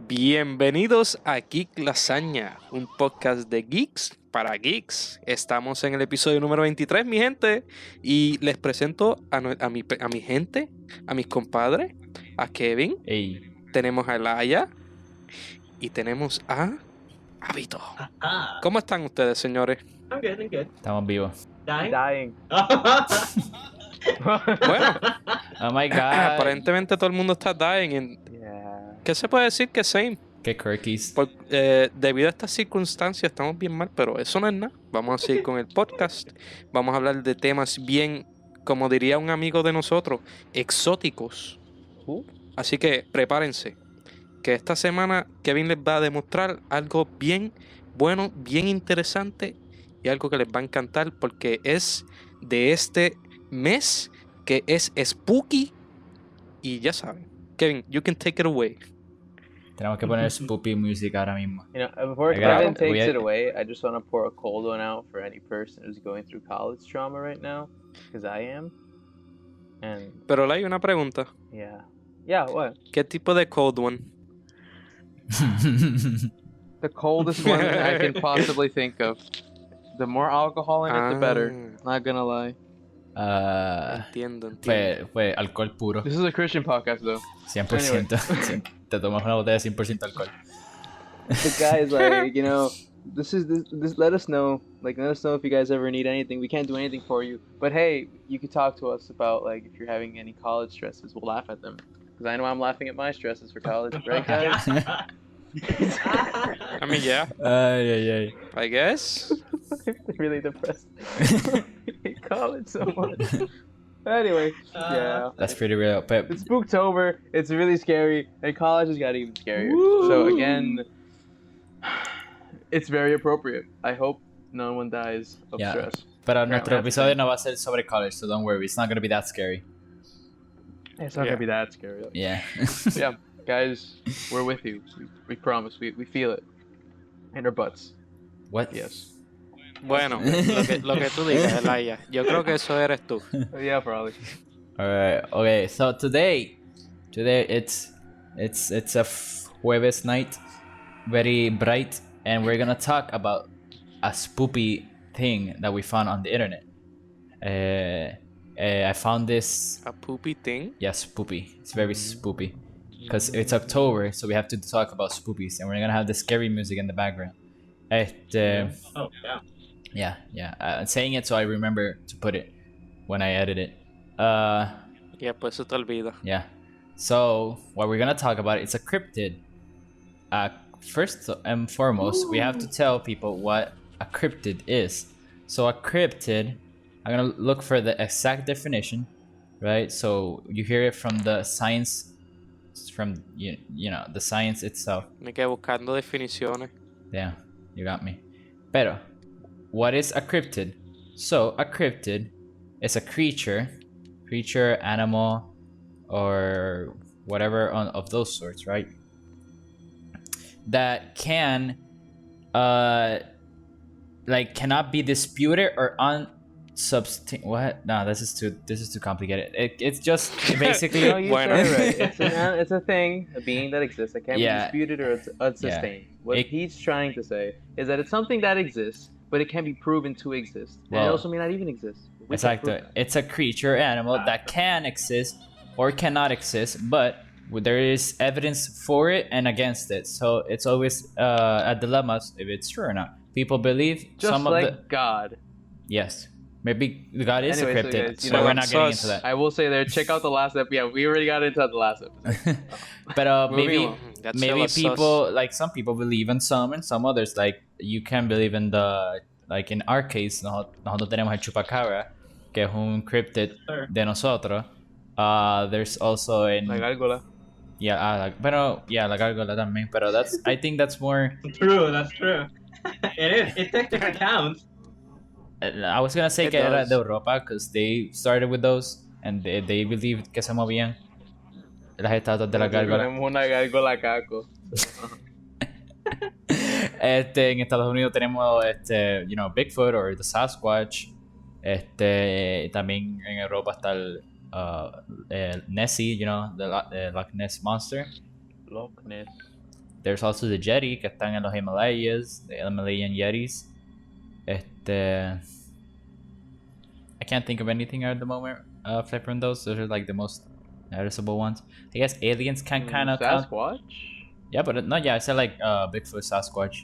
Bienvenidos a GeekLasagna, un podcast de geeks para geeks. Estamos en el episodio número 23, mi gente, y les presento a mi gente, a mis compadres, a Kevin, tenemos a Elaya y tenemos a Vito. ¿Cómo están ustedes, señores? I'm good. Estamos vivos. Dying. Bueno, Oh my god. aparentemente todo el mundo está dying. ¿Qué se puede decir que same? Qué quirkies. Debido a estas circunstancias estamos bien mal, pero eso no es nada. Vamos a seguir con el podcast. Vamos a hablar de temas bien, como diría un amigo de nosotros, exóticos. Así que prepárense, que esta semana Kevin les va a demostrar algo bien bueno, bien interesante y algo que les va a encantar porque es de este mes que es spooky y ya saben. Kevin, you can take it away. Tenemos que poner spoopy music ahora mismo. You know, before I got Kevin it. takes it away, I just want to pour a cold one out for any person who's going through college trauma right now, because I am. And Pero le hay una pregunta. yeah, what? ¿Qué tipo de cold one? The coldest one I can possibly think of. The more alcohol in it, the better. Not gonna lie. Entiendo. Fue alcohol puro. This is a Christian podcast, though. 100%. Te tomas una botella de 100% alcohol. The guys like, you know, this. Let us know. Like, let us know if you guys ever need anything. We can't do anything for you, but hey, you could talk to us about like if you're having any college stresses. We'll laugh at them because I know I'm laughing at my stresses for college, right, guys? I mean, yeah. Ay. I guess. They're really depressed. I hate college so much. Anyway, yeah. That's pretty real. But It's Spooktober. It's really scary, and college has got even scarier. Woo! So again, it's very appropriate. I hope no one dies of stress. pero nuestro episodio no va a ser sobre college, so don't worry. It's not gonna be that scary. It's not gonna be that scary. Though. Yeah. Yeah, guys, we're with you. We promise. We feel it in our butts. What? Yes. Bueno, lo que tú digas, Elaya. Yo creo que eso eres tú. Yeah, probably. Alright. Okay. So today it's a jueves night, very bright, and we're gonna talk about a spoopy thing that we found on the internet. I found this. A poopy thing? Yeah, spoopy. It's very spoopy. Because it's October, so we have to talk about spoopies, and we're gonna have the scary music in the background. Yeah. Saying it so I remember to put it when I edit it. Yeah, pues eso te olvida. Yeah. So what we're gonna talk about is a cryptid. First and foremost, we have to tell people what a cryptid is. So a cryptid, I'm gonna look for the exact definition, right? So you hear it from the science, from you know the science itself. Me quedé buscando definiciones. Yeah, you got me. Pero, what is a cryptid? So a cryptid is a creature, animal, or whatever of those sorts, right? That can, cannot be disputed or What? No, this is too complicated. It's just basically. No, you said it right. It's a thing, a being that exists that can't be disputed or unsustained. What he's trying to say is that it's something that exists, but it can be proven to exist. And it also may not even exist. Exactly. It's a creature, animal that can exist or cannot exist, but there is evidence for it and against it. So it's always a dilemma if it's true or not. People believe just like God. Yes. Maybe God is a cryptid, so we're not getting into that. I will say there, check out the last episode. Yeah, we already got into the last episode. But maybe people, like some people believe in some and some others, like you can believe in like in our case, nosotros tenemos el chupacabra, que es un cryptid de nosotros. There's also in... La gárgola. Yeah, la gárgola también, pero I think that's more... True, that's true. It technically counts. I was gonna say que era de Europa because they started with those and they believed que se movían las estatuas de la gárgola. Tenemos una gárgola caco. En Estados Unidos tenemos Bigfoot or the Sasquatch. También en Europa está el Nessie, the Loch Ness monster. Loch Ness. There's also the Yeti, que están en los Himalayas, the Himalayan Yetis. I can't think of anything at the moment from those. Those are like the most noticeable ones. I guess aliens can kind of count. Sasquatch? Yeah, but I said like Bigfoot, Sasquatch.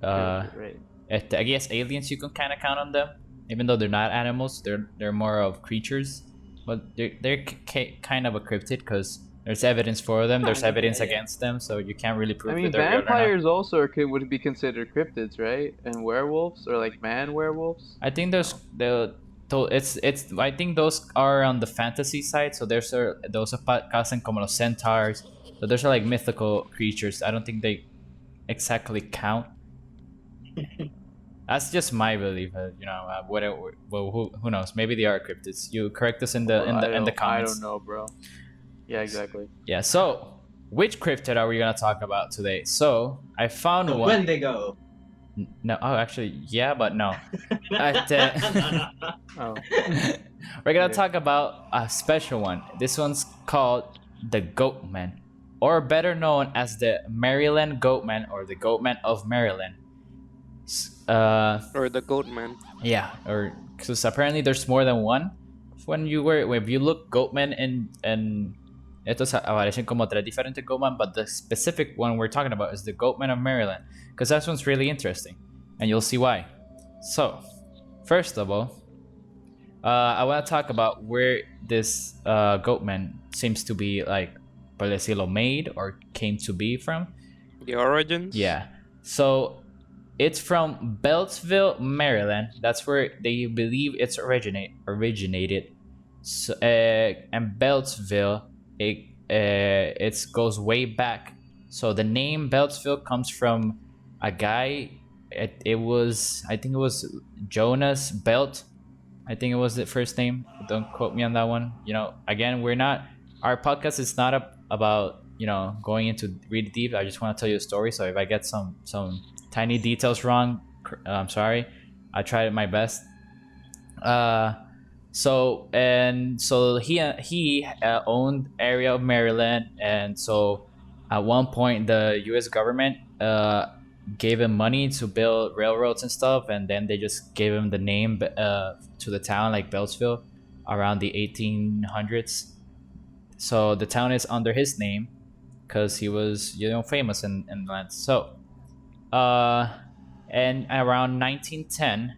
Right. I guess aliens you can kind of count on them, even though they're not animals. They're more of creatures, but they're kind of a cryptid because there's evidence for them. There's evidence against them, so you can't really prove I mean, that they're real or not. vampires also would be considered cryptids, right? And werewolves, or like man werewolves. I think there's I think those are on the fantasy side. So those pasan como los centaurs. So those are like mythical creatures. I don't think they exactly count. That's just my belief. Who knows? Maybe they are cryptids. You correct us in the comments. I don't know, bro. Yeah, exactly. Yeah. So, which cryptid are we gonna talk about today? So I found The one. Wendigo. No. Oh, actually, yeah, but no. Oh. We're gonna Okay. talk about a special one. This one's called the Goatman, or better known as the Maryland Goatman or the Goatman of Maryland. Or the Goatman. Yeah, or because apparently there's more than one. If you look Goatman and estos aparecen como tres diferentes Goatman, but the specific one we're talking about is the Goatman of Maryland, because that one's really interesting, and you'll see why. So, first of all, I want to talk about where this Goatman seems to be, like, por decirlo, made or came to be from. The origins? Yeah. So it's from Beltsville, Maryland. That's where they believe it's originated. So, and Beltsville, it goes way back. So the name Beltsville comes from a guy. I think it was Jonas Belt. I think it was the first name. Don't quote me on that one. Again, our podcast is not about going into really deep. I just want to tell you a story. So if I get some tiny details wrong, I'm sorry. I tried my best. So he owned area of Maryland, and so at one point the U.S. government gave him money to build railroads and stuff, and then they just gave him the name to the town, like Beltsville, around the 1800s. So the town is under his name because he was famous in the land. So and around 1910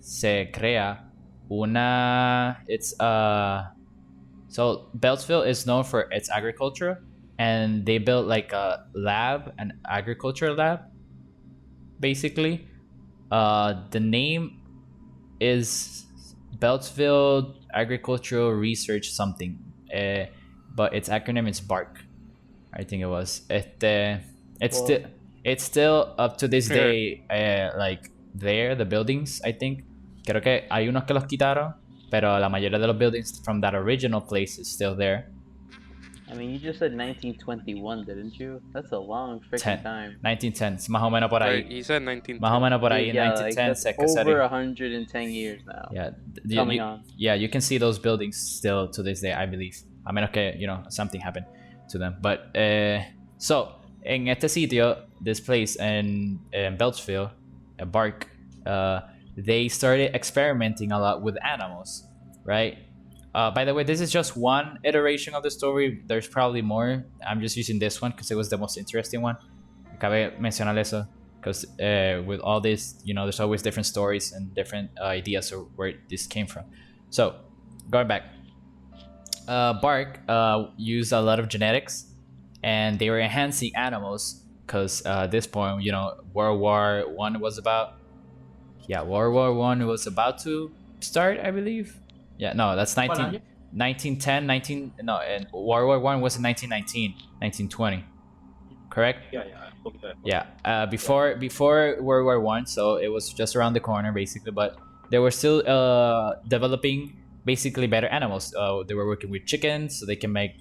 se crea una so Beltsville is known for its agriculture, and they built like an agriculture lab, basically. The name is Beltsville Agricultural Research something, but its acronym is BARC. I think it was. It's still up to this day, like the buildings, I think. Creo que hay unos que los quitaron, pero la mayoría de los buildings from that original place is still there. I mean, you just said 1921, didn't you? That's a long freaking time. 1910, más o menos por ahí. He said 19. Más o menos por ahí, Yeah, 1910 like, se that's casaron. over 110 years now. Yeah, Coming on. Yeah, you can see those buildings still to this day, I believe. A menos que, something happened to them. But, so, en este sitio, this place in Beltsville, BARC, they started experimenting a lot with animals, right? By the way, this is just one iteration of the story. There's probably more. I'm just using this one because it was the most interesting one. Cabe mencionar eso because with all this, there's always different stories and different ideas of where this came from. So, going back, BARC used a lot of genetics, and they were enhancing animals because at this point, World War One was about. Yeah, World War One was about to start, I believe. Yeah, no, that's 1910, and World War One was in 1919, 1920. Correct? Yeah. Before World War One, so it was just around the corner, basically. But they were still developing basically better animals. They were working with chickens, so they can make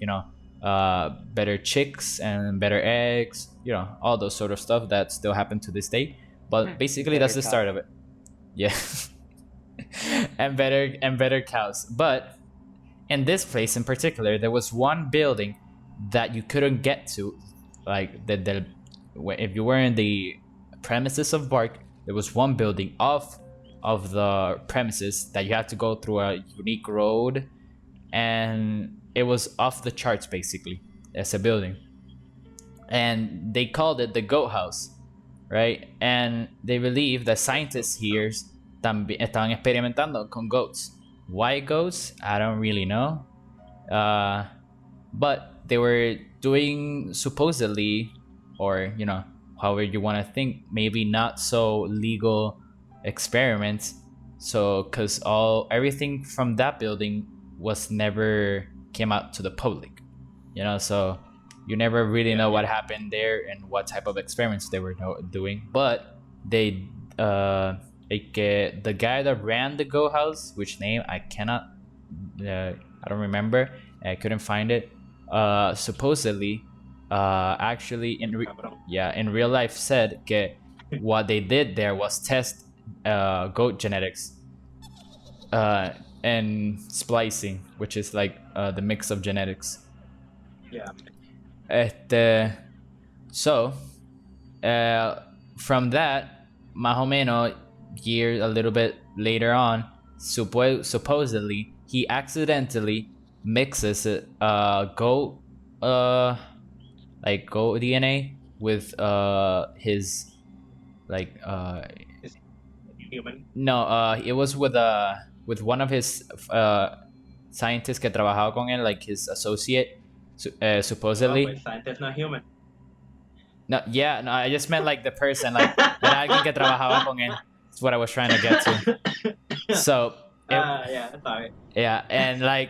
better chicks and better eggs, all those sort of stuff that still happen to this day. But basically, that's the start of it. Yeah. and better cows. But in this place in particular, there was one building that you couldn't get to, like if you were in the premises of Bark, there was one building of the premises that you had to go through a unique road, and it was off the charts basically as a building, and they called it the Goat House, right? And they believe that scientists here estaban experimentando con goats. Why goats? I don't really know. But they were doing supposedly, or however you want to think, maybe not so legal experiments. So, because everything from that building was never came out to the public, so you never really know what happened there and what type of experiments they were doing. But they the guy that ran the Go House, which name I cannot, I don't remember, I couldn't find it. Supposedly, actually in real life said that what they did there was test goat genetics and splicing, which is like the mix of genetics. Yeah. So from that, más o menos a little bit later on, supposedly he accidentally mixes goat like goat DNA with his like Human. no, it was with one of his scientists que trabajaba con él, like his associate, supposedly. Pues, scientist, not human. No, I just meant like the person, like era alguien que trabajaba con él. That's what I was trying to get to. So Yeah, sorry. yeah, and like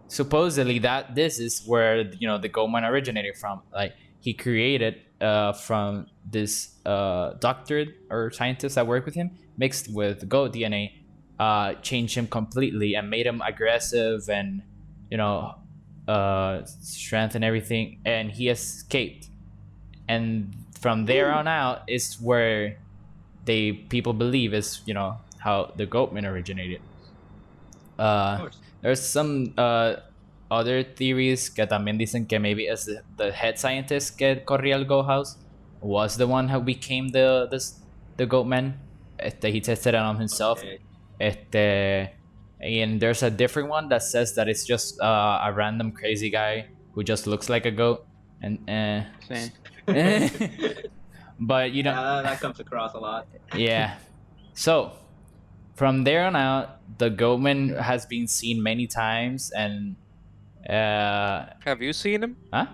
supposedly that this is where the Goatman originated from. Like he created from this doctor or scientist that worked with him, mixed with goat DNA, changed him completely and made him aggressive and strength and everything, and he escaped. And from there on out is where people believe is how the Goatman originated. There's some other theories que también dicen que maybe as the head scientist que corría el Goat House was the one who became the Goatman. He tested it on himself. Okay. And there's a different one that says that it's just a random crazy guy who just looks like a goat. And Same. but That comes across a lot. yeah. So from there on out, the Goatman has been seen many times, and Have you seen him? huh?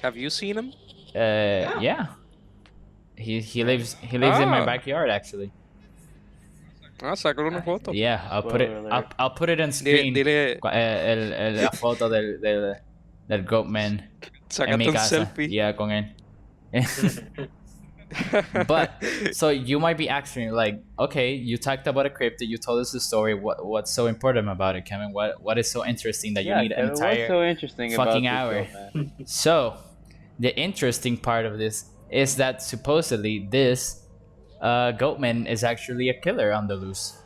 Have you seen him? Yeah. He lives in my Ah. backyard actually. Sácale una foto. Yeah, I'll put it. Spoiler alert. I'll put it on screen. Dile, La foto del Goatman en sácate mi un casa. selfie. Yeah, con él. But so you might be asking, like, okay, you talked about a cryptid, you told us the story. What's so important about it, Kevin? What is so interesting that you need an Kevin, entire what's so interesting fucking about hour? this Goatman? So, the interesting part of this is that supposedly this Goatman is actually a killer on the loose,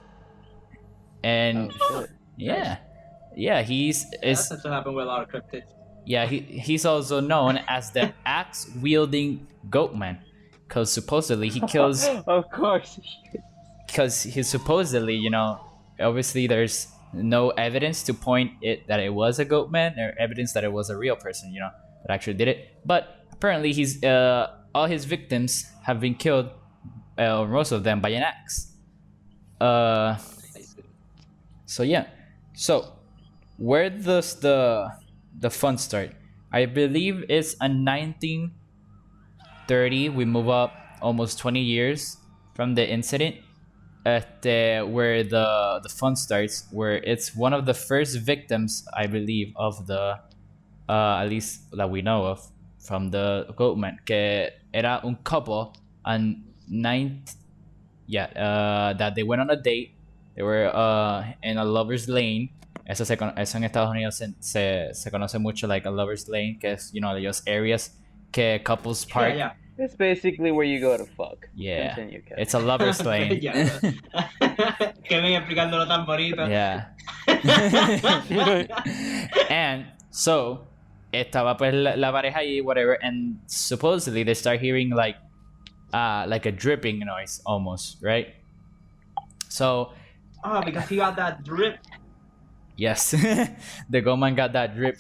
and Oh, shit. yeah, he's That's what happened with a lot of cryptids. yeah, he's also known as the axe wielding Goatman, because supposedly he kills. Of course. Because he supposedly, obviously there's no evidence to point it that it was a Goatman or evidence that it was a real person, that actually did it. But apparently he's all his victims have been killed, or most of them, by an axe. So yeah, so where does the fun start? I believe it's a 1930. We move up almost 20 years from the incident. Where the fun starts, where it's one of the first victims, I believe, of the at least that we know of, from the Goatman, que era un couple and that they went on a date. They were in a lover's lane, Eso en Estados Unidos se conoce mucho like a lover's lane, que es, those areas que couples park. Yeah, It's basically where you go to fuck. Yeah. Continue, Kev. It's a lover's lane. Ya. Kevin explicándolo tan bonito. Yeah. And so, estaba pues la pareja ahí, whatever, and supposedly they start hearing like a dripping noise almost, right? So, Oh, because he got that drip. yes, the Goatman got that drip.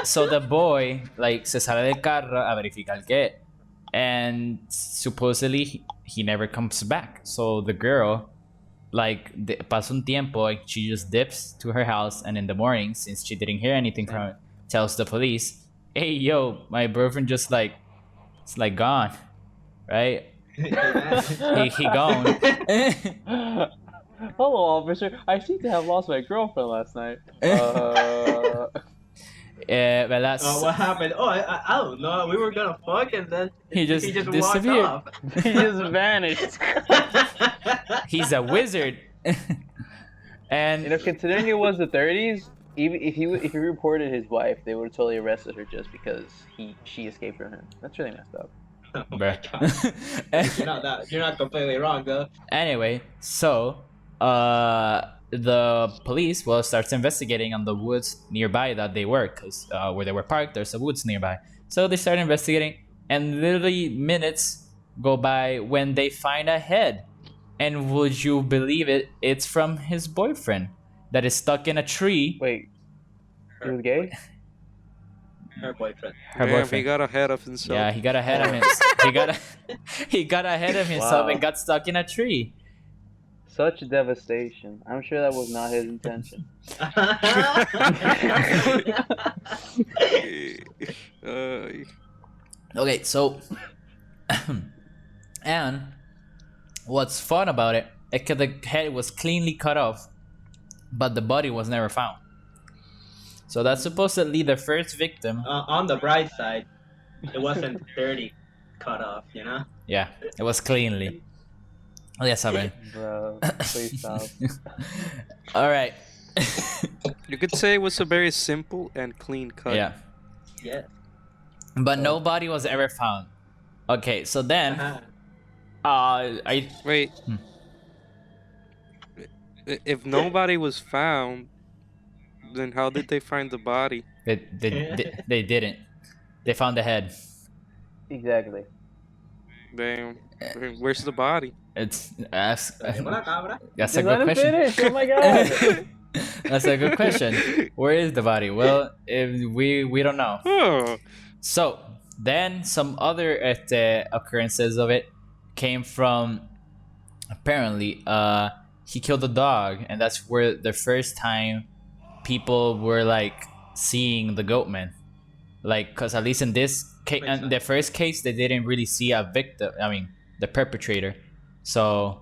So the boy like se sale del carro a verificar qué, and supposedly he never comes back. So the girl, like, pasa un tiempo, like, she just dips to her house, and in the morning, since she didn't hear anything from it, tells the police, "Hey, yo, my boyfriend just like, it's like gone, right? he gone." Hello, officer. I seem to have lost my girlfriend last night. But that's What happened? Oh, I don't know. We were gonna fuck, and then he just walked disappeared. off. He just vanished. He's a wizard. And Considering it was the 30s, even if he reported his wife, they would have totally arrested her just because she escaped from him. That's really messed up. Oh my God. You're not completely wrong though. Anyway, so the police starts investigating on the woods nearby that they were, because where they were parked, there's a woods nearby. So they start investigating, and literally minutes go by when they find a head. And would you believe it? It's from his boyfriend that is stuck in a tree. Wait, he was gay? Her boyfriend. Her Damn, boyfriend. he got ahead of himself. Yeah, he got ahead of him. he got ahead of himself Wow. and got stuck in a tree. Such devastation. I'm sure that was not his intention. Okay, so and what's fun about it is that the head was cleanly cut off, but the body was never found. So that's supposedly the first victim. On the bright side, it wasn't dirty cut off, you know? Yeah, it was cleanly. Ya saben. Bro, please stop. All right. You could say it was a very simple and clean cut. Yeah, Yeah. but no body was ever found. Okay, so then, I Wait. If nobody was found, then how did they find the body? they didn't. They found the head. Exactly. Damn. Where's the body? That's Hola, cabra. that's a Just let good him question. finish. Oh my god. That's a good question. Where is the body? Well, we don't know. Oh. So then some other occurrences of it came from, apparently he killed a dog, and that's where the first time people were like seeing the Goatman, like, because at least in this case, in the first case, they didn't really see a victim. I mean, the perpetrator, so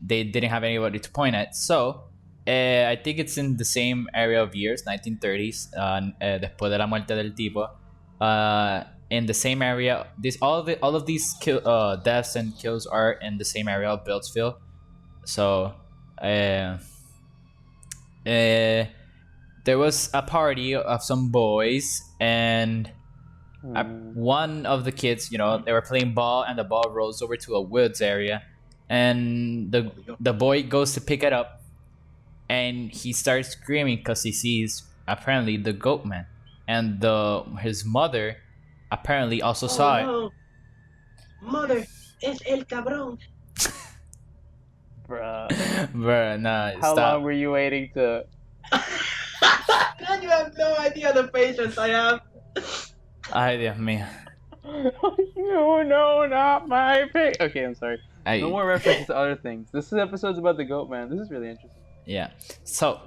they didn't have anybody to point at. So I think it's in the same area of years, 1930s, después de la muerte del tipo. In the same area, all of these deaths and kills are in the same area of Beltsville. So there was a party of some boys, and one of the kids, they were playing ball, and the ball rolls over to a woods area, and the boy goes to pick it up, and he starts screaming because he sees apparently the Goatman, and his mother apparently also saw it. No. Mother, es el cabrón. Bruh. Bruh, nah, How stop. long were you waiting to... Man, you have no idea the patience I have. Ay, Dios mío. No, not my pick. Okay, I'm sorry. Ay, No more references to other things. This is episode's about the Goatman. This is really interesting. yeah. So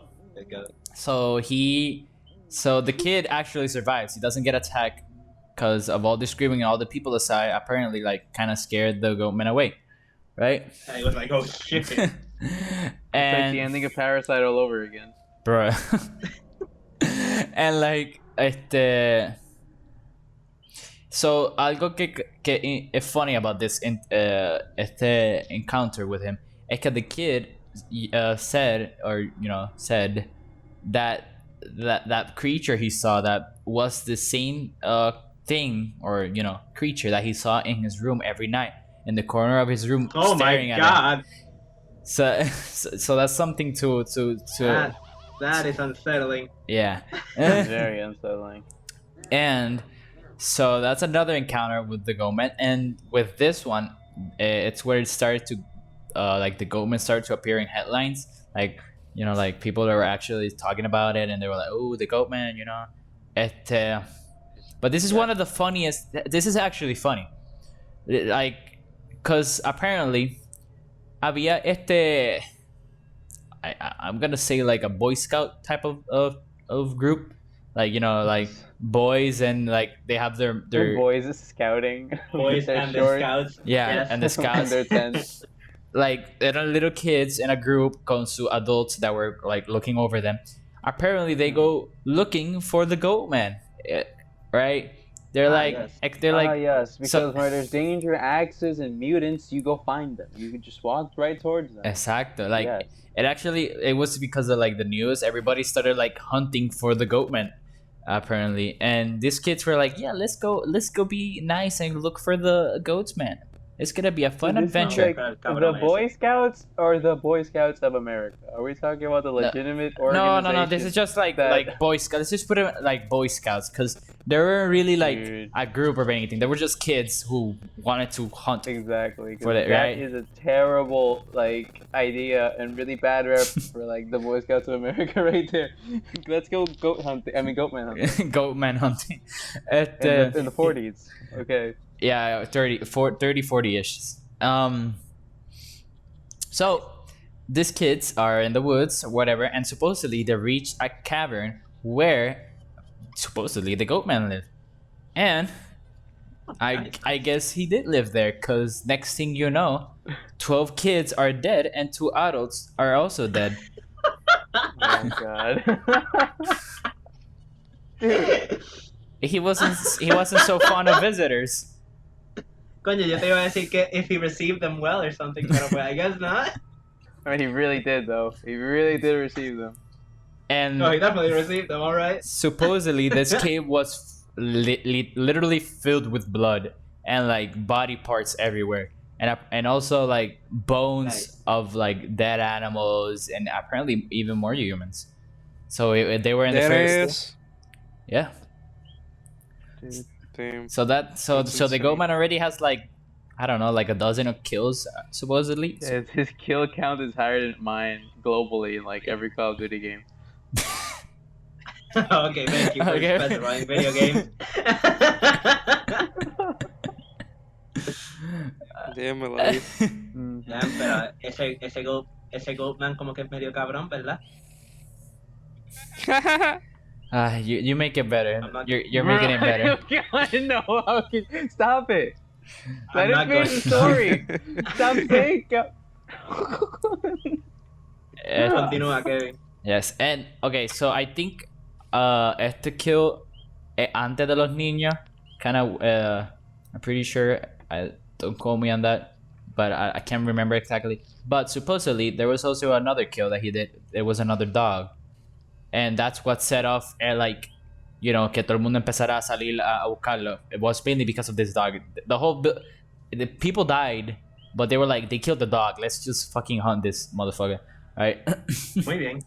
the kid actually survives. He doesn't get attacked because of all the screaming and all the people aside. Apparently, like, kind of scared the Goatman away, right? I was like, oh shit. It's like the And ending of Parasite all over again. bruh, and like so algo que es funny about this encounter with him es que the kid said that creature he saw that was the same thing or creature that he saw in his room every night in the corner of his room Oh my staring at him. god. So that's something to That is unsettling. yeah. Very unsettling. And so that's another encounter with the Goatman, and with this one, it's where it started to, like the Goatman started to appear in headlines, like like people that were actually talking about it, and they were like, "Oh, the Goatman," But this is one of the funniest. This is actually funny, like, cause apparently, había I'm gonna say like a Boy Scout type of group, like like boys, and like they have their boys scouting. Boys They're and the short. scouts. yeah, Yes. and the scouts. And their tents. Like there are little kids in a group con su adults that were like looking over them. Apparently they go looking for the Goatman, right? They're yes. Yes, because so- where there's danger, axes, and mutants, you go find them. You can just walk right towards them. Exacto. Like Yes. it was because of like the news. Everybody started like hunting for the Goatman, apparently. And these kids were like, "Yeah, let's go be nice and look for the Goatman. It's gonna be a fun So this is adventure." like the Boy Scouts or the Boy Scouts of America? Are we talking about the legitimate organization? No. This is just like that- Boy Scouts. Let's just put it like Boy Scouts, because they weren't really like Dude. a group or anything. They were just kids who wanted to hunt. Exactly. 'Cause For that, that right? is a terrible like idea and really bad rep for like the Boy Scouts of America right there. Let's go Goatman hunting. Goatman hunting. In the 40s. Okay. Yeah, 40-ish. So these kids are in the woods or whatever, and supposedly they reached a cavern where supposedly the Goatman lived. And I guess he did live there, because next thing you know, 12 kids are dead and 2 adults are also dead. Oh god. Dude. He wasn't so fond of visitors. Coño, yo te iba a decir que if he received them well or something, pero pues I guess not. I mean, he really did though. He really did receive them. And No, he definitely received them, alright. supposedly this cave was literally filled with blood and like body parts everywhere, and also like bones Nice. of like dead animals, and apparently even more humans. So they were in the There first. is. Yeah. Dude. Damn. So the That's insane. Goatman already has like, I don't know, like a dozen of kills supposedly. His kill count is higher than mine globally in like every Call of Duty game. Okay, thank you for Okay. specifying video games. Damn my life. Ya, pero ese Goatman como que es medio cabrón, ¿verdad? You make it better. I'm not- You're making it better. No, okay. Stop it. I'm Let not it finish the going- story. Stop saying. Continúa, Kevin. Yes, and okay, so I think este kill antes de los niños, kind of, I'm pretty sure, don't quote me on that, but I can't remember exactly. But supposedly there was also another kill that he did. It was another dog, and that's what set off like, que todo el mundo empezara a salir a buscarlo. It was mainly because of this dog. The people died, but they were like, they killed the dog. Let's just fucking hunt this motherfucker, right? Muy bien.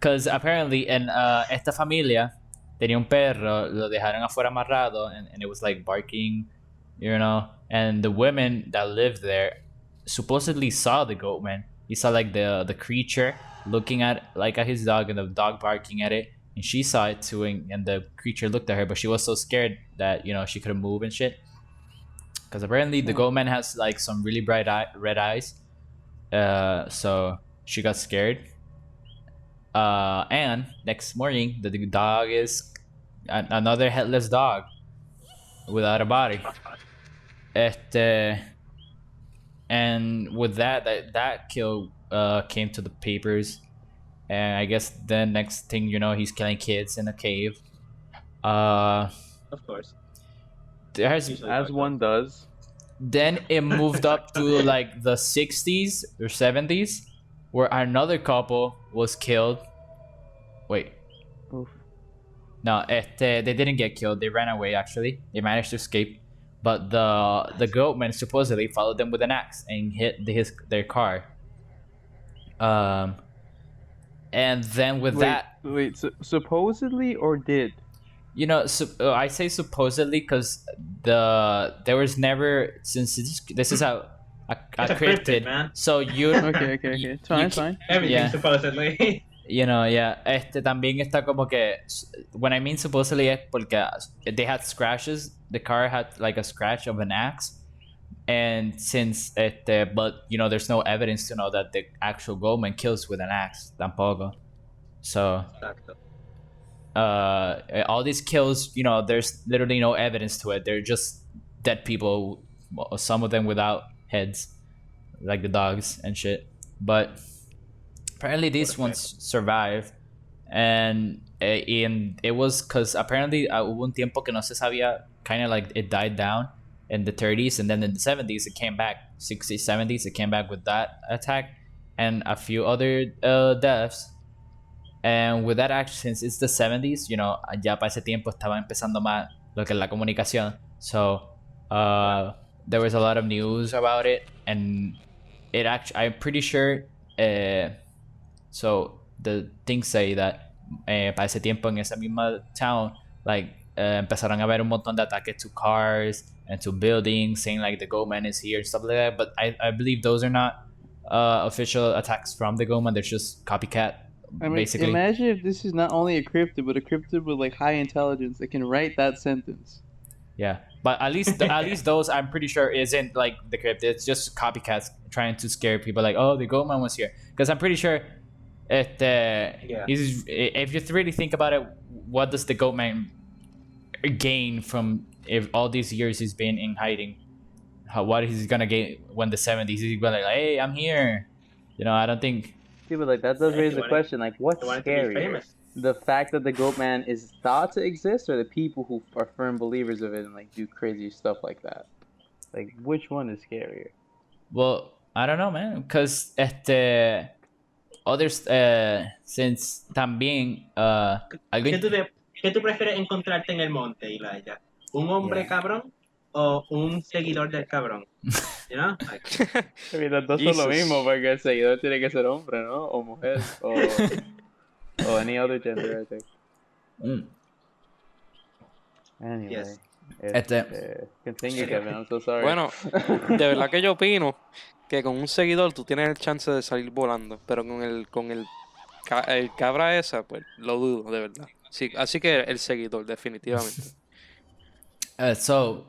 Because apparently en esta familia tenía un perro, lo dejaron afuera amarrado, and it was like barking, and the women that lived there supposedly saw the Goatman. He saw like the creature looking at his dog, and the dog barking at it, and she saw it too, and the creature looked at her, but she was so scared that she couldn't move and shit. Because apparently the Goatman has like some really bright red eyes, so she got scared. And next morning, the dog is another headless dog without a body. And with that kill came to the papers, and I guess the next thing he's killing kids in a cave. Of course. There's Usually As one does. Then it moved up to like the 60s or 70s, where another couple was killed. Wait, No, they didn't get killed. They ran away. Actually, they managed to escape, but the Goatman supposedly followed them with an axe and hit their car. And then with that, Wait. Supposedly or did? you know, I say supposedly because there was never, since this is a It's a cryptid, cryptid, man. so you Okay. It's fine. It's fine. Everything Yeah. supposedly. you know, yeah, también está como que, when I mean supposedly es porque they had scratches. The car had like a scratch of an axe, and since but you know, there's no evidence to know that the actual Goldman kills with an axe tampoco. So Exacto. all these kills, you know, there's literally no evidence to it. They're just dead people, some of them without heads, like the dogs and shit. But apparently these ones survived, and it was because apparently hubo un tiempo que no se sabía, kind of like it died down in the 30s, and then in the 70s it came back, 60s, 70s it came back with that attack and a few other deaths. And with that, actually, since it's the 70s, you know, ya para ese tiempo estaba empezando más lo que es la comunicación. So there was a lot of news about it, and it actually, I'm pretty sure. So the things say that para ese tiempo en esa misma town, like empezaron a haber un montón de ataques to cars and to buildings, saying like the Goatman is here and stuff like that. But I believe those are not official attacks from the Goatman. They're just copycat. I mean, Basically. imagine if this is not only a cryptid, but a cryptid with like high intelligence that can write that sentence. Yeah, but at least those, I'm pretty sure, isn't like the cryptid. It's just copycats trying to scare people, like, oh, the Goatman was here. Because I'm pretty sure if you really think about it, what does the Goatman gain from if all these years he's been in hiding? What is he gonna gain when the 70s? He's gonna like, hey, I'm here. You know, I don't think. Yeah, but like that does raise the wanted- question, like what's They wanted to be scarier? famous. The fact that the Goatman is thought to exist, or the people who are firm believers of it and like do crazy stuff like that? Like which one is scarier? Well, I don't know, man, because others since también algo ¿Qué tú prefieres encontrarte en el monte, Elijah? ¿Un hombre cabrón o un seguidor del cabrón? You know? Like, I mean, las dos son lo Jesus. mismo, porque el seguidor tiene que ser hombre, ¿no? O mujer, o any other gender, I think. Mm. Anyway. Yes. Continue, Kevin, I'm so sorry. Bueno, de verdad que yo opino que con un seguidor tú tienes el chance de salir volando, pero con el cabra esa, pues lo dudo, de verdad. Sí, así que el seguidor, definitivamente. so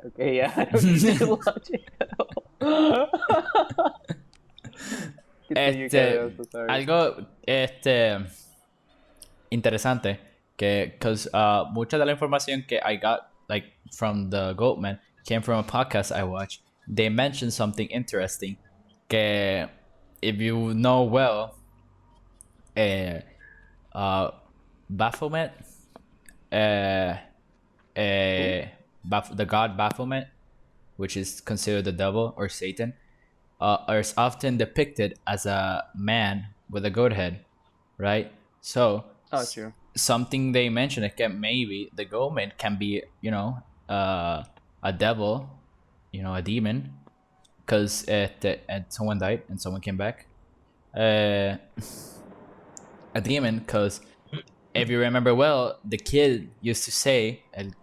Okay, yeah, I don't see the logic at all. Continue, Kevin, I'm so sorry. algo interesante que because mucha de la información que I got like from the Goatman came from a podcast I watched. They mentioned something interesting que if you know well, Baphomet, the god Baphomet, which is considered the devil or Satan, is often depicted as a man with a goat head, right? So True. something they mentioned is that maybe the Goatman can be, you know, a devil, you know, a demon, because someone died and someone came back. A demon, because if you remember well, the kid used to say,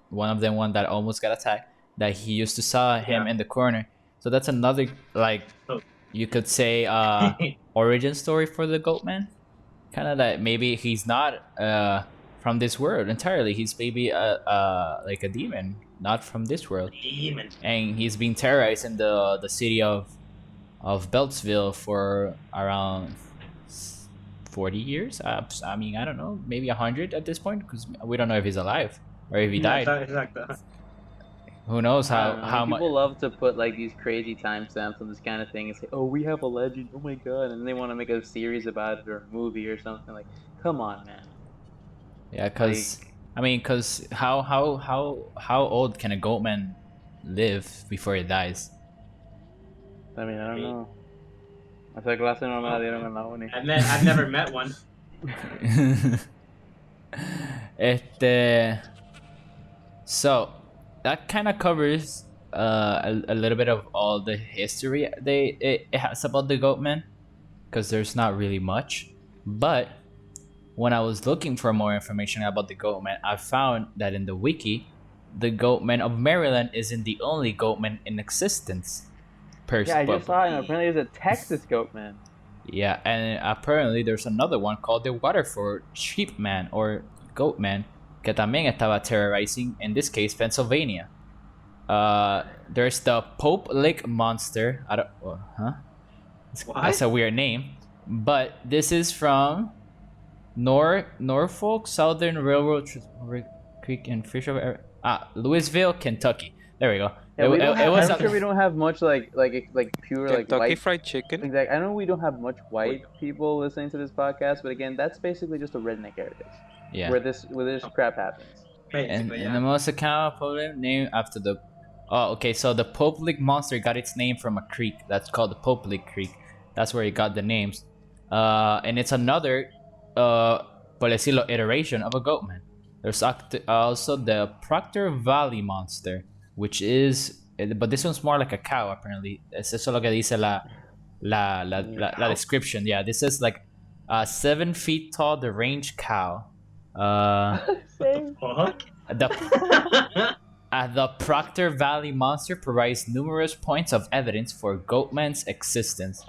one of them, one that almost got attacked, that he used to saw him in the corner. So that's another, like, you could say, origin story for the Goatman. Kind of that maybe he's not from this world entirely. He's maybe like a demon, not from this world. demon. And he's been terrorized in the city of Beltsville for around 40 years. I mean, I don't know, maybe 100 at this point, because we don't know if he's alive or if he died. Exacto. Who knows how much? People love to put like these crazy timestamps on this kind of thing and say, "Oh, we have a legend. Oh my god!" And then they want to make a series about it or a movie or something. Like, come on, man. Yeah, because I mean, because how old can a Goatman live before he dies? I mean, I don't know. Esa clase no me la dieron en la uni. I've never met one. Este, so that kind of covers a little bit of all the history it has about the Goatman, because there's not really much. But when I was looking for more information about the Goatman, I found that in the wiki, the Goatman of Maryland isn't the only Goatman in existence. Yeah, I just saw it. Apparently, there's a Texas Goatman. Yeah, and apparently there's another one called the Waterford Sheepman or Goatman, que también estaba terrorizing, in this case, Pennsylvania. There's the Pope Lake Monster. I don't, that's a weird name, but this is from Norfolk Southern Railroad Creek and Fisher. Louisville, Kentucky. There we go. Yeah, I'm sure we don't have much like pure like Kentucky white Fried Chicken. Exactly. I know we don't have much white people listening to this podcast, but again, that's basically just a redneck area. Yeah. Where this crap happens. And the most account problem named after the. Oh, okay. So the Pope Lake Monster got its name from a creek that's called the Pope Lake Creek. That's where it got the names. And it's another, por decirlo, iteration of a Goatman. There's also the Proctor Valley Monster, which is, but this one's more like a cow apparently. Es eso lo que dice la description. Yeah, this is like 7 feet tall, the range cow. The Proctor Valley Monster provides numerous points of evidence for Goatman's existence,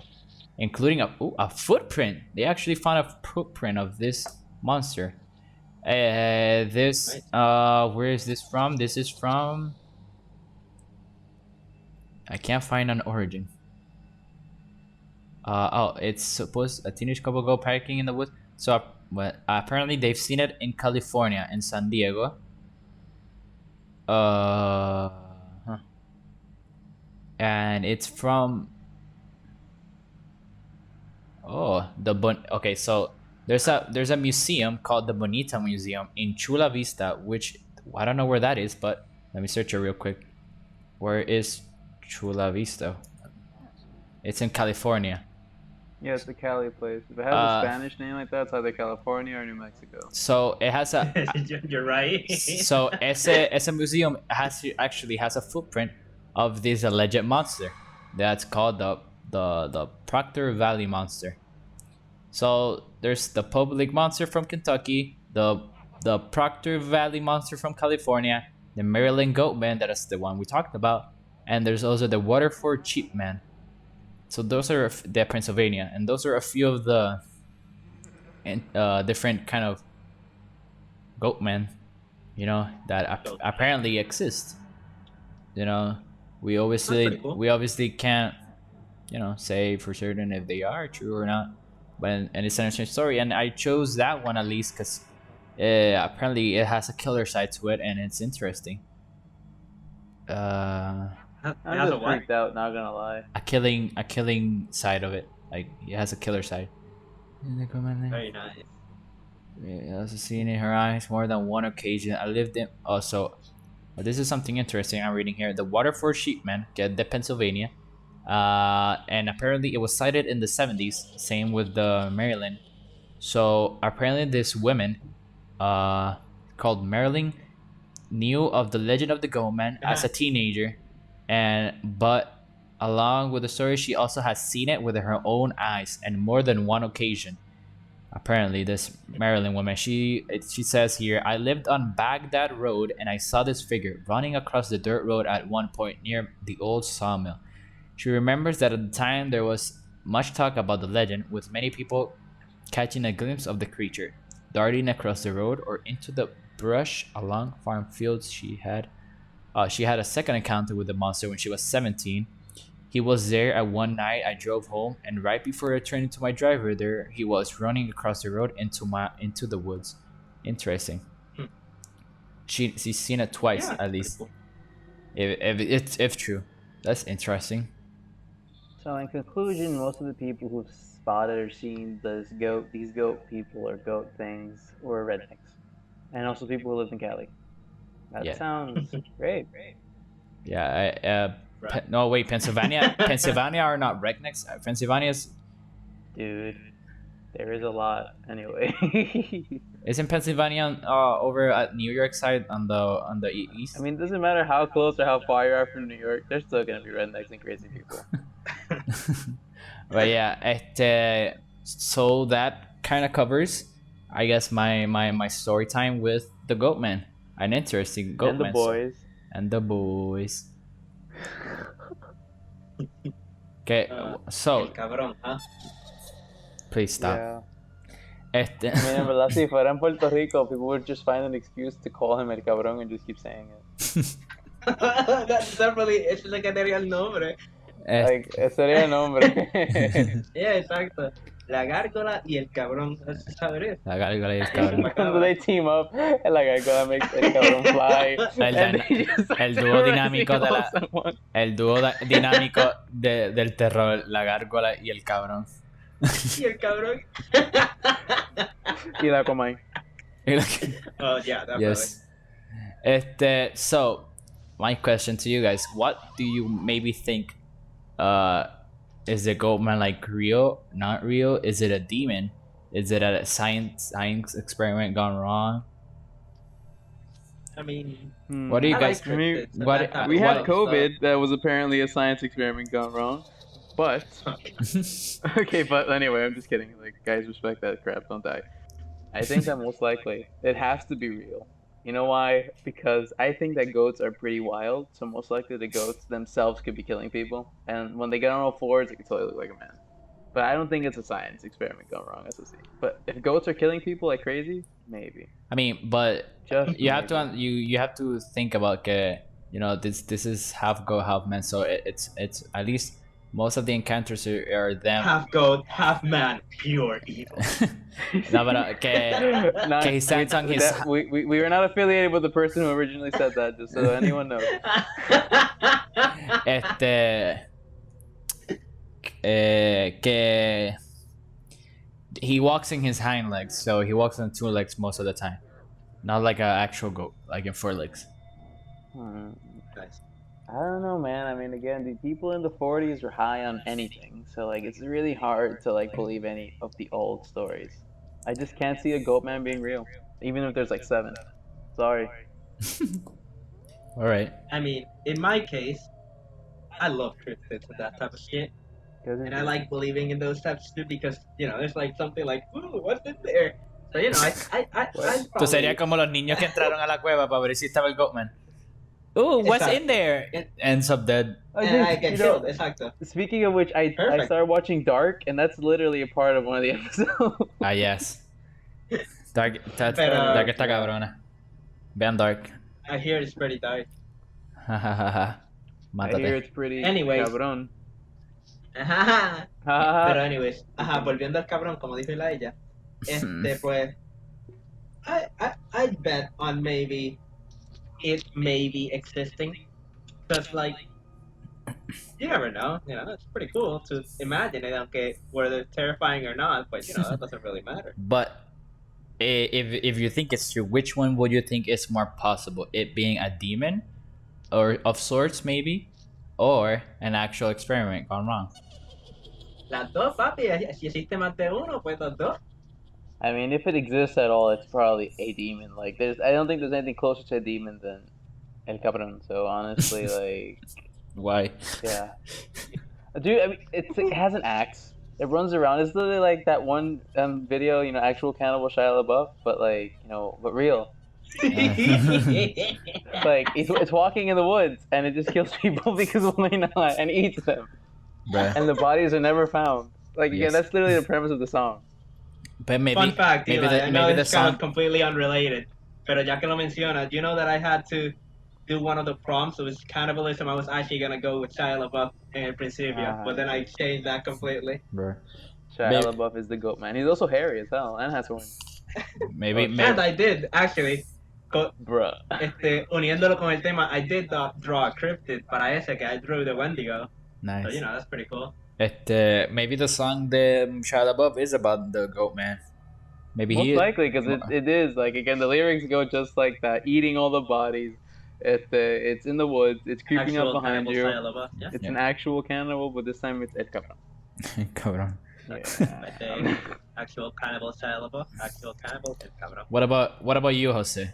including a footprint. They actually found a footprint of this monster. Where is this from? This is from. I can't find an origin. It's supposed a teenage couple go hiking in the woods. So, apparently they've seen it in California, in San Diego. And it's from. Okay, so there's a museum called the Bonita Museum in Chula Vista, which I don't know where that is, but let me search it real quick. Where is Chula Vista? It's in California. Yeah, it's the Cali place. If it has a Spanish name like that, it's either California or New Mexico. So it has a. You're right. So ese museum actually has a footprint of this alleged monster. That's called the Proctor Valley Monster. So there's the Public Monster from Kentucky, the Proctor Valley Monster from California, the Maryland Goatman, that is the one we talked about, and there's also the Waterford Sheepman. So those are the Pennsylvania, and those are a few of the different kind of Goatmen, that apparently exist. We obviously can't, say for certain if they are true or not, and it's an interesting story. And I chose that one at least because apparently it has a killer side to it, and it's interesting. I'm just freaked out, not gonna lie. A killing side of it. Like, it has a killer side. Very nice. Yeah, I also seen in her eyes more than one occasion. I lived in. Also, this is something interesting I'm reading here. The Waterford Sheepman, the Pennsylvania, and apparently it was sighted in the 70s. Same with the Maryland. So apparently this woman, called Marilyn, knew of the legend of the Goatman as a teenager, but along with the story, she also has seen it with her own eyes and more than one occasion. Apparently, this Maryland woman, she says here, I lived on Baghdad Road and I saw this figure running across the dirt road at one point near the old sawmill. She remembers that at the time there was much talk about the legend, with many people catching a glimpse of the creature darting across the road or into the brush along farm fields. She had a second encounter with the monster when she was 17. He was there at one night. I drove home, and right before returning to my driver, there he was running across the road into the woods. Interesting. She's seen it twice, at least. Cool. If true, that's interesting. So in conclusion, most of the people who've spotted or seen these goat people or goat things were rednecks, and also people who lived in Cali. That sounds great. Yeah, no, wait, Pennsylvania are not rednecks. Pennsylvania's... Dude, there is a lot anyway. Isn't Pennsylvania over at New York side on the east? I mean, it doesn't matter how close or how far you are from New York, there's still gonna be rednecks and crazy people. But yeah, so that kind of covers, I guess, my story time with the Goatman, an interesting Goatman. And the boys. And the boys. Okay, so El cabrón, huh? please stop. Yeah. I I mean, en verdad, si fuera en Puerto Rico, people would just find an excuse to call him el cabrón and just keep saying it. That's definitely, ese le quedaría el nombre. Like, ese sería el nombre. Yeah, exacto. La gárgola y el cabrón. That's how it is. La gárgola y el cabrón. Cuando they team up, and like I gotta make el cabrón fly. El dúo dinámico de la, someone. el dúo dinámico del terror, la gárgola y el cabrón. Y el cabrón. Y la Comay. Oh, yeah, definitely. Yes. So my question to you guys: what do you maybe think? Is the Goatman like real? Not real? Is it a demon? Is it a science experiment gone wrong? I mean, What do you I guys? like cryptids and what- that type We of had stuff, COVID that was apparently a science experiment gone wrong. But, okay, but anyway, I'm just kidding. Like, guys, respect that crap, don't die. I think that most likely it has to be real. You know why? Because I think that goats are pretty wild, so most likely the goats themselves could be killing people. And when they get on all fours, it could totally look like a man. But I don't think it's a science experiment gone wrong, SOC. But if goats are killing people like crazy, maybe. I mean, but Just you have maybe. to you have to think about this is half goat, half man, so it's at least most of the encounters are them. half goat, half man, pure evil. No, but que he stands on his. We were not affiliated with the person who originally said that, just so anyone knows. Que he walks in his hind legs, so he walks on two legs most of the time, not like an actual goat, like in four legs. Nice. I don't know, man. I mean, again, the people in the 40s were high on anything, so like it's really hard to like believe any of the old stories. I just can't see a goat man being real, even if there's like 7. Sorry. All right. I mean, in my case, I love cryptids and that type of shit. And I like believing in those types too because, there's like something like, ooh, what's in there? So, I Entonces sería como los niños que entraron a la cueva para ver si estaba el Goatman. Ooh, what's Exacto. in there? It ends up dead. And I get killed, exacto. Speaking of which, I Perfect. started watching Dark, and that's literally a part of one of the episodes. Ah, yes. Dark, Pero- Dark está cabrona. Vean Dark. I hear it's pretty dark. I Mátate. hear it's pretty Anyways. cabrón. Pero anyways, volviendo al cabrón, como dice la ella, pues, I'd bet on maybe it maybe existing, because like, you never know, it's pretty cool to imagine it, aunque whether it's terrifying or not, but that doesn't really matter. But if you think it's true, which one would you think is more possible? It being a demon, or of sorts maybe, or an actual experiment gone wrong? Las dos, papi, si existe más de uno, pues los dos. I mean, if it exists at all, it's probably a demon. Like, I don't think there's anything closer to a demon than El Cabrón. So honestly, like, Why? yeah, dude. I mean, it has an axe. It runs around. It's literally like that one video, actual cannibal Shia LaBeouf, but like, but real. Like, it's walking in the woods and it just kills people because why not, and eats them. Bruh. And the bodies are never found. Like, again, Yes. that's literally the premise of the song. But maybe, Fun fact, maybe Eli, I know maybe the it's kind song. of completely unrelated, pero ya que lo mencionas, you know that I had to do one of the prompts, it was cannibalism. I was actually gonna go with Shia LaBeouf in principio, but then I changed that completely. Bruh. Shia Maybe- LaBeouf is the goat man. He's also hairy as hell and has horns. Maybe, And maybe. I did, actually, Bruh. uniéndolo con el tema, I did draw a cryptid para ese que I drew the Wendigo. Nice. So, that's pretty cool. Maybe the song the Shia LaBeouf is about the goat man. Maybe Most he. likely, because it is. Like, again, the lyrics go just like that. Eating all the bodies. It's in the woods. It's creeping Actual up behind cannibal you. Shia LaBeouf, yeah. It's an actual cannibal, but this time it's El Cabrón. Cabrón. But the actual cannibal celebrate, actual cannibal, el cabrón. What about you, Jose?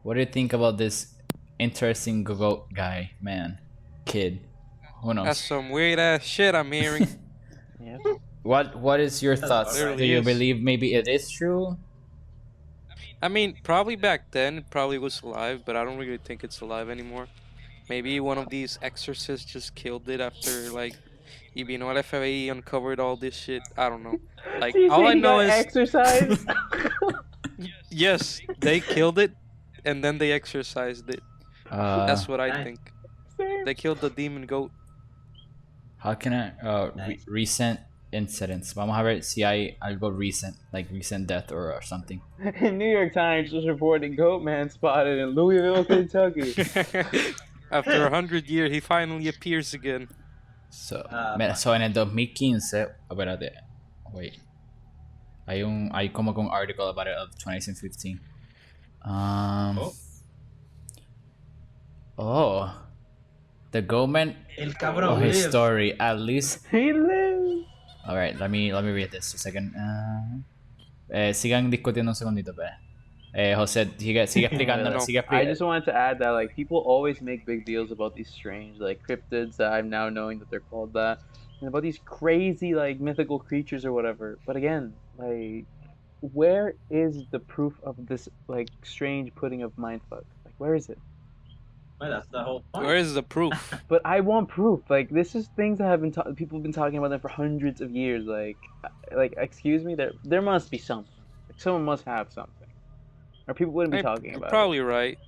What do you think about this interesting goat guy, man, kid? Who That's knows? some weird ass shit I'm hearing. Yeah. What is your thoughts? literally Do you is. believe maybe it is true? I mean, probably back then it probably was alive, but I don't really think it's alive anymore. Maybe one of these exorcists just killed it after like, el FBI uncovered all this shit. I don't know. Like So you all say I he know got is exercise? yes, they killed it, and then they exorcised it. That's what I Nice. think. They killed the demon goat. How can I Nice. recent incidents? Vamos a ver si hay algo recent, like recent death or something. New York Times just reported Goatman spotted in Louisville, Kentucky. After 100 years, he finally appears again. So, Fuck. so en el 2015, espérate, wait. Hay como que un article about it of 2015. Oh, the Goatman El cabrón of his lives. story, at least. He lives. All right, let me read this a second. Sigan discutiendo un segundito, pe. Jose, sigue explicándolo, No. sigue I explicando. just wanted to add that like people always make big deals about these strange like cryptids that I'm now knowing that they're called that, and about these crazy like mythical creatures or whatever. But again, like, where is the proof of this like strange pudding of mindfuck? Like, where is it? Well, that's the whole point. Where is the proof? But I want proof. Like, this is things that have been people have been talking about them for hundreds of years. Like excuse me, there must be something. Like, someone must have something, or people wouldn't be You're talking about probably right.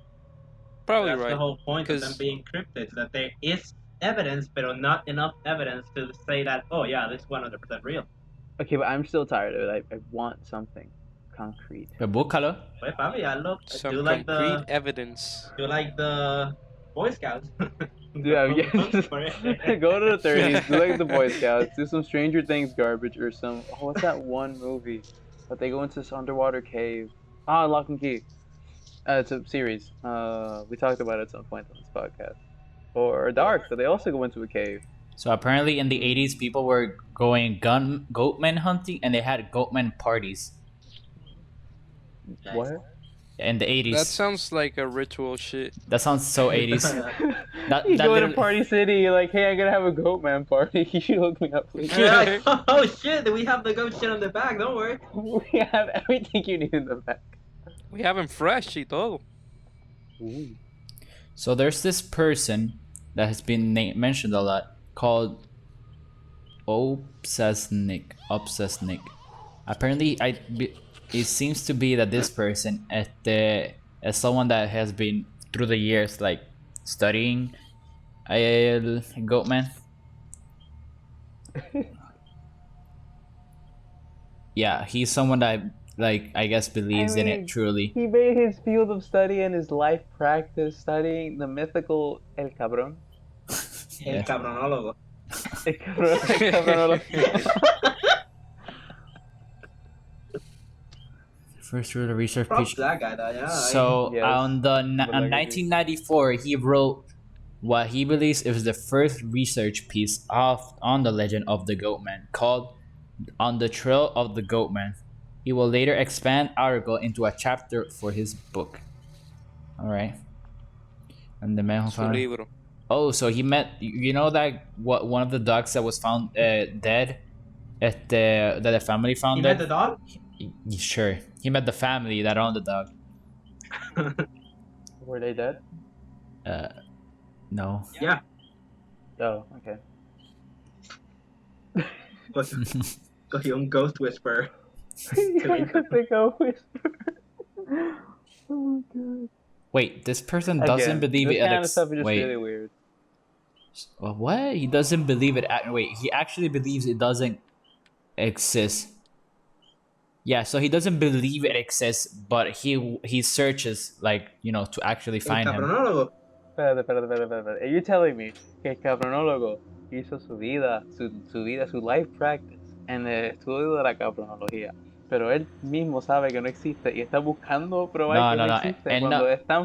Probably That's right. the whole point of them 'Cause- being cryptids, that there is evidence, but not enough evidence to say that, oh yeah, this is 100% real. it. Okay, but I'm still tired of it. I want something concrete. Pues búscalo. Pues papi, hazlo. Some Do like concrete the evidence. Boy Scouts. Yeah, yes. Go to the 30s, do like the Boy Scouts, do some Stranger Things garbage or some. Oh, what's that one movie that they go into this underwater cave? Ah, Lock and Key. It's a series. We talked about it at some point on this podcast. Or Dark, that they also go into a cave. So apparently in the 80s, people were going goatman hunting, and they had goatman parties Nice. What? in the 80s. That sounds like a ritual shit. That sounds so 80s. That You go to literally- Party City, you're like, hey, I'm gonna have a Goatman party. You should hook me up, please. Yeah. Oh shit, we have the goat shit on the back, don't worry. We have everything you need in the back. We have him fresh y todo. Ooh. So there's this person that has been mentioned a lot called Obsessnick. Apparently, it seems to be that this person is someone that has been through the years like studying el Goatman. Yeah, he's someone that like I guess believes in mean, it truly. He made his field of study and his life practice studying the mythical El CABROn. El Yeah. cabronólogo. El CABROn. First real research Props piece. to that guy though, yeah. So Yes. on Lasagna. 1994, he wrote what he believes is the first research piece on the legend of the Goatman, called "On the Trail of the Goatman." He will later expand article into a chapter for his book. All right. And the man who Su found. libro. Oh, so he met. You know that one of the dogs that was found dead, that the family found He dead. met the dog? Sure, he met the family that owned the dog. Were they dead? No. Yeah. Oh, okay. Cogió un ghost whisperer. They go whisper. Oh my god. Wait, this person doesn't Again, believe this it. kind of stuff is just Wait, really weird. what? He doesn't believe it. Wait, he actually believes it doesn't exist. Yeah, so he doesn't believe it exists, but he searches like to actually El find him. cabronólogo. Espérate. You're telling me que el cabronólogo hizo su life practice en el estudio de la cabronología, pero él mismo sabe que no existe y está buscando probar que no existe cuando es tan...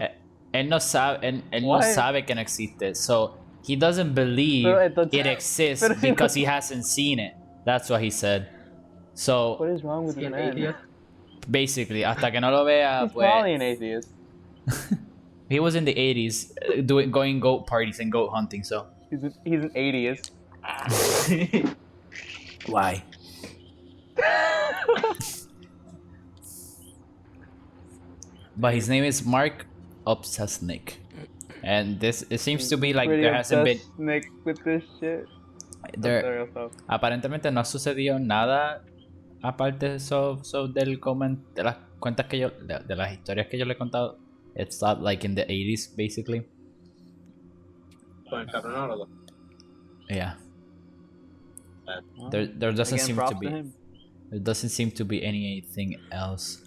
Él no sabe, él no What? sabe que no existe. So he doesn't believe Pero entonces- it exists pero- because he hasn't seen it. That's what he said. So What is wrong with Sí, this el man? atheist. basically, hasta que no lo vea, He's pues, probably an atheist. he was in the 80s going goat parties and goat hunting. So He's an atheist. why? But his name is Mark Obsesnik, and it seems to be like Pretty there hasn't been obsessed, Nick, with this shit. there. Sorry, I'll stop. Aparentemente no sucedió nada aparte de las cuentas que yo de las historias que yo le he contado. It's not like in the 80s basically. Con el cabronólogo. Yeah. Well, There doesn't again, seem props to be him. there doesn't seem to be anything else.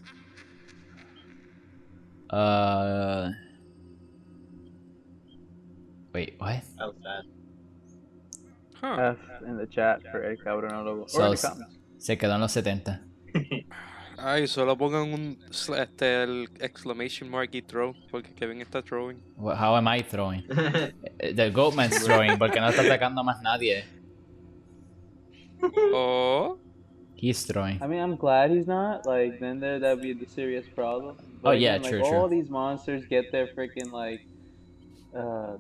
Wait, what? That was sad. Huh. F in the chat for El Cabrón Lobo. So, Or in the comments. Se quedó en los 70. Ay, solo pongan el exclamation mark y throw, porque Kevin está throwing. How am I throwing? The Goatman's throwing porque no está atacando más nadie. Oh, He's throwing. I mean, I'm glad he's not. Like, then that'd be the serious problem. Oh, yeah, again, true, like, all true. these monsters get their freaking, like,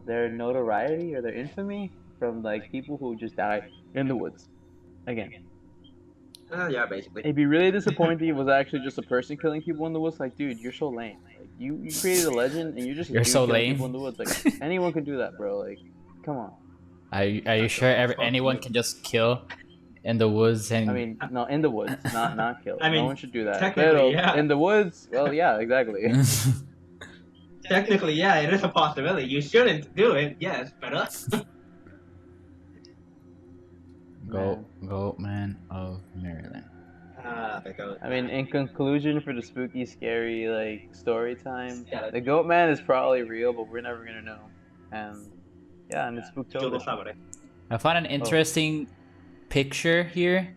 their notoriety or their infamy from, like, people who just die in the woods. Again. Yeah, basically. It'd be really disappointing if it was actually just a person killing people in the woods. Like, dude, you're so lame. Like, you created a legend and you're just a You're dude so killing lame. people in the woods. Like, anyone can do that, bro. Like, come on. Are you sure anyone can just kill in the woods and I mean, no, in the woods, not kill. I mean, no one should do that. technically, Pero, yeah. in the woods, well, yeah, exactly. Technically, yeah, it is a possibility. You shouldn't do it, yes, but Goatman of Maryland. I mean, in conclusion, for the spooky, scary, like, story time, Yeah. the Goatman is probably real, but we're never gonna know. And, yeah, and it's yo lo Spooktober. sabré. I found an interesting picture here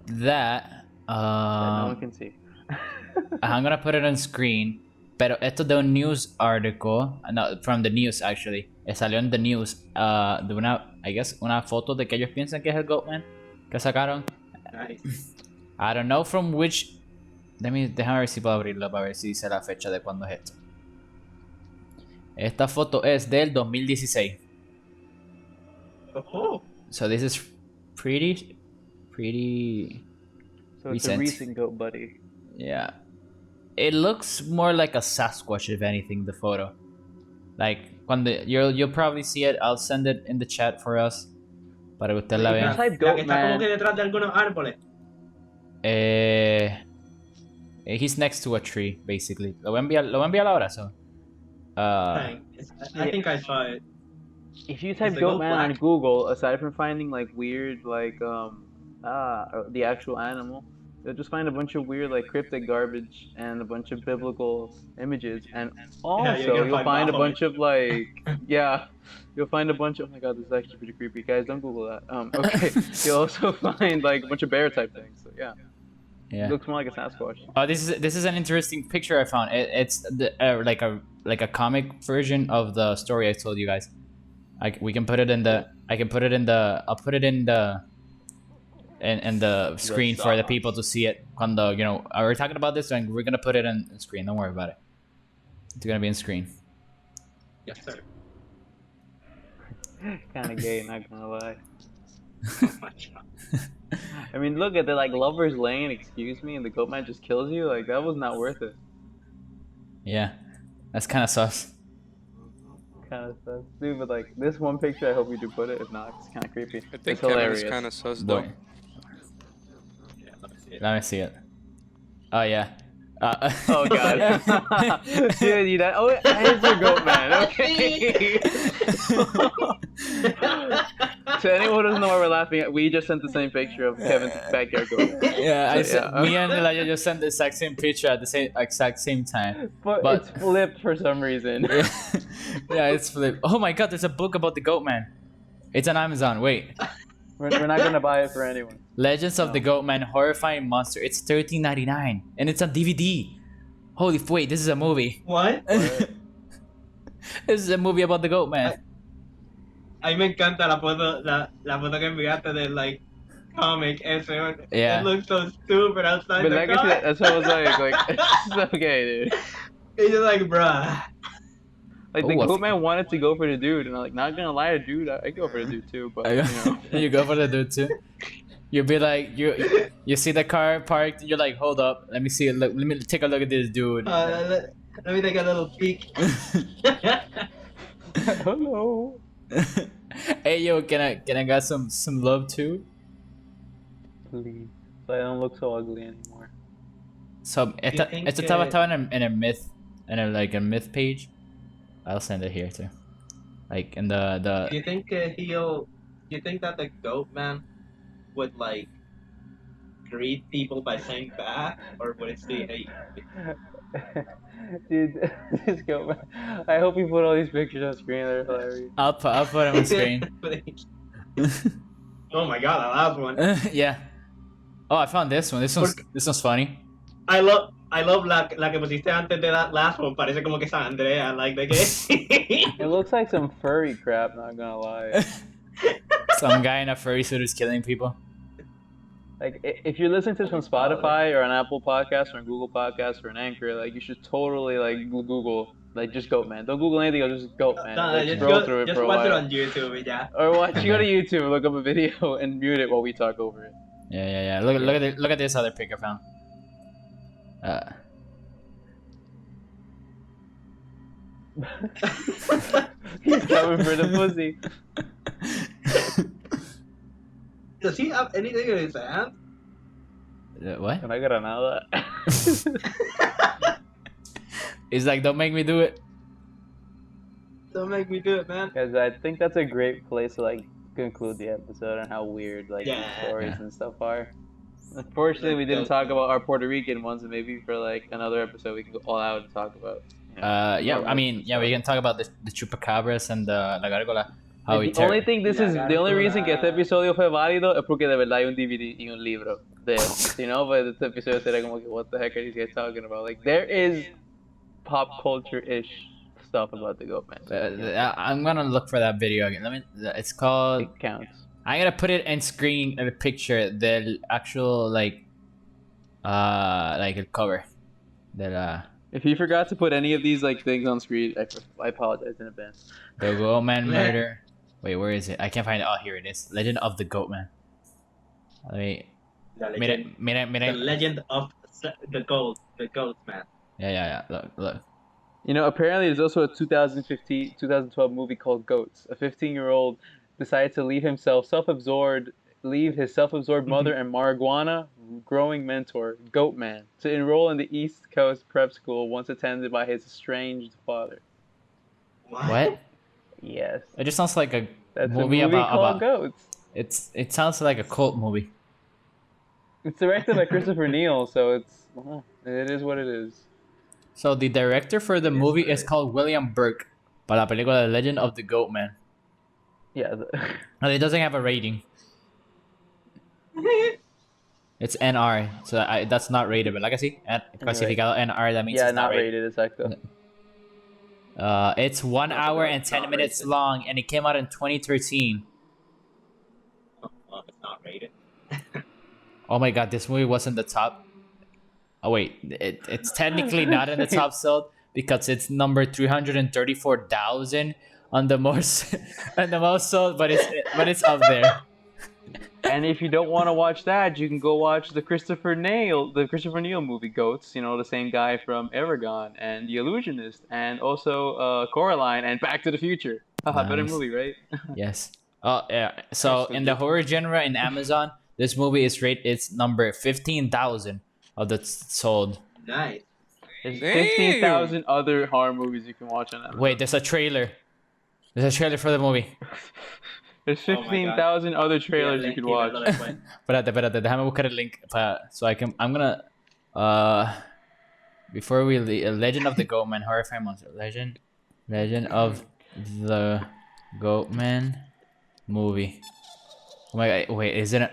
that That no one can see. I'm gonna put it on screen. Pero esto de un news article, no, from the news actually. Salió en the news de una foto de que ellos piensan que es el Goatman que sacaron. Nice. I don't know from which. Déjame ver si puedo abrirlo para ver si dice la fecha de cuándo es esto. Esta foto es del 2016. Oh, So this is pretty So it's Recent. a recent goat buddy. yeah. It looks more like a Sasquatch if anything, the photo. Like cuando you'll probably see it. I'll send it in the chat for us. Para que ustedes la You vean. type la que está como Goatman. que detrás de algunos árboles. He's next to a tree, basically. Lo voy a enviar ahora, so. I think I saw it. If you type the goat Goatman on black? Google, aside from finding like weird like the actual animal, you'll just find a bunch of weird like cryptic garbage and a bunch of biblical images, and also you're gonna you'll find find a Baphomet. bunch of like you'll find a bunch of, oh my god, this is actually pretty creepy, guys, don't Google that. Okay, you'll also find like a bunch of bear type things. So yeah, Yeah. it looks more like a Sasquatch. Oh, this is an interesting picture I found. It's the like a comic version of the story I told you guys. We can put it in the. I'll put it in the screen for the people to see it. Cuando we're talking about this, and we're gonna put it in the screen. Don't worry about it. It's gonna be in screen. Yes, sir. Kind of gay, not gonna lie. Oh my god. I mean, look at the like lovers lane. Excuse me, and the Goatman just kills you. Like, that was not worth it. Yeah, that's kind of sus. Kind of stuff, dude. But like this one picture, I hope you do put it. If not, it's kind of creepy. I think It's Kevin hilarious. is kind of sus though. Boy, Yeah, let me see it. let me see it. Oh yeah. Oh god, dude, you that? Oh, it's your Goatman. Okay. To anyone who doesn't know why we're laughing at, we just sent the same picture of Kevin's backyard goat. Yeah, So, me and Elijah just sent the exact same picture at the exact same time. But it's flipped for some reason. Yeah, it's flipped. Oh my god, there's a book about the Goatman. It's on Amazon. Wait. We're not gonna buy it for anyone. Legends of the Goatman, horrifying monster. It's $13.99 and it's on DVD. Holy wait, this is a movie. What? This is a movie about the Goatman. A mí me encanta la foto que enviaste de like comic, ese, Yeah. it looks so stupid outside But the like I car. said, that's what I was like it's okay, dude. It's just like, bruh. Like Oh, the I f- Goatman wanted to go for the dude, and I'm like, not gonna lie, dude, I go for the dude too, but you know. You go for the dude too. You'll be like you see the car parked. You're like, hold up, let me see it. Let me take a look at this dude. Let me take a little peek. Hello. Hey yo, can I get some love too? Please. So I don't look so ugly anymore. So you think, estaba in a myth, a myth page. I'll send it here too. Like in the Do you think you think that the Goatman would like greet people by saying back, or would it say hey? Dude, this Goatman. I hope you put all these pictures on screen. They're hilarious. I'll put them on screen. Oh my god, I love one. Yeah. Oh, I found this one. This one's funny. I love la que pusiste antes de that last one. Parece como que San Andrea, like the game. It looks like some furry crap. Not gonna lie. Some guy in a furry suit is killing people. Like, if you're listening to this on Spotify or on Apple Podcasts or on Google Podcasts or an Anchor, like, you should totally like Google like just Goatman. Don't Google anything else. Just Goatman. No, Like, just scroll through it just for a watch it while. on YouTube, yeah. Or watch. You go to YouTube, look up a video, and mute it while we talk over it. Yeah. Look at this other pic I found. He's coming for the pussy. Does he have anything in his hand? What? Can I get another? He's like, don't make me do it. Don't make me do it, man. Guys, I think that's a great place to like conclude the episode on how weird like these Yeah. stories and stuff are. Unfortunately, we didn't talk about our Puerto Rican ones, and maybe for like another episode we can go all out and talk about. You know, Yeah. I mean, yeah, we can talk about the chupacabras and the la gárgola. How we the only thing this is the only reason que este episodio fue válido es porque de verdad hay un DVD y un libro de él. You know, but este episodio será como que what the heck are these guys talking about? Like there is pop culture-ish stuff about the Goatman. I'm gonna look for that video again. It's called. It counts. I'm gonna put it in screen a picture the actual like el cover. If you forgot to put any of these like things on screen, I apologize in advance. The Goatman murder. Wait, where is it? I can't find it. Oh, here it is. Legend of the Goatman. Let me. The Mira. the legend of the Goatman. Yeah. Look. You know, apparently there's also a 2012 movie called Goats. A 15-year-old decided to leave his self-absorbed mother and marijuana growing mentor, Goatman, to enroll in the East Coast prep school once attended by his estranged father. What? Yes. It just sounds like a That's movie a movie about called Goats. It sounds like a cult movie. It's directed by Christopher Neal, so it is what it is. So the director for the movie is called William Burke. Para la película The Legend of the Goatman. Yeah. And it doesn't have a rating. It's NR, so that's not rated. But like I see, clasificado NR, that means Yeah, it's not rated, exacto. It's 1 hour and 10 minutes long, and it came out in 2013. Well, it's not rated. Oh my god, this movie wasn't the top. Oh wait, it's technically not in the top sold because it's number 334,000 on the most sold, but it's up there. And if you don't want to watch that, you can go watch the Christopher Neal movie Goats. You know, the same guy from Aragon and The Illusionist, and also Coraline and Back to the Future. Haha, better Nice. movie, right? Yes. Oh yeah. So in the horror genre in Amazon, this movie is it's number 15,000 of the sold. Nice. There's Damn. 15,000 other horror movies you can watch on Amazon. Wait, there's a trailer. There's a trailer for the movie. There's Oh my 15,000 other trailers you can watch. Espérate, déjame buscar el link so I'm gonna before we Legend of the Goatman horrifying monster. Legend of the Goatman movie. Oh my god, wait, isn't it?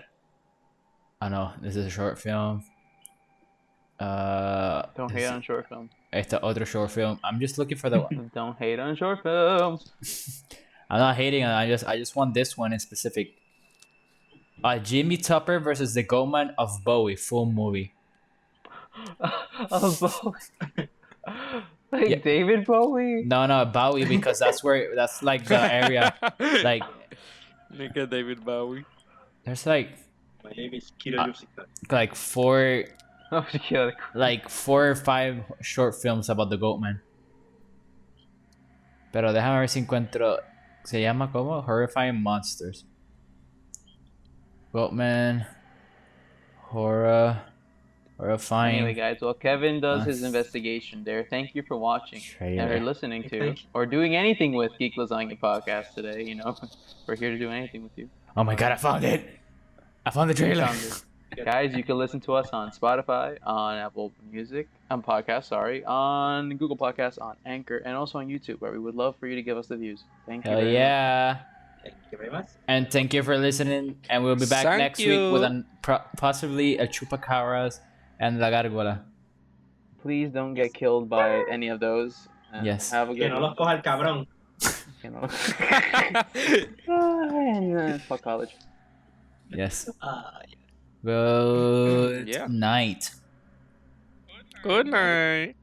Oh no, this is a short film. Don't hate on short films. Este otro short film. I'm just looking for the one. Don't hate on short films. I'm not hating on it. I just want this one in specific. Jimmy Tupper versus the Goatman of Bowie, full movie. Of Bowie. Like Yeah. David Bowie? No, Bowie, because that's like the area. Like Nigga David Bowie. there's like My name is Kiro four Oh, yeah. like 4 or 5 short films about the Goatman. Pero déjame ver si encuentro. Se llama como Horrifying Monsters. Goatman. Horrifying. Anyway, guys, well, Kevin does his Us. investigation there. Thank you for watching Trailer. or listening to or doing anything with Geek Lasagna podcast today. You know, we're here to do anything with you. Oh my god, I found it! I found the trailer! Found it. Guys, you can listen to us on Spotify, on Apple Music, on Google Podcasts, on Anchor, and also on YouTube, where we would love for you to give us the views. Thank you. Hell very yeah! Thank you very much. And thank you for listening. And we'll be back Thank next you. week with possibly a chupacabras and la gárgola. much. Please don't get killed by any of those. And Yes. Have a Que good no one. los coja el cabrón. You know. And, fuck college. Yes. Ah, Good Yeah. night. Good night.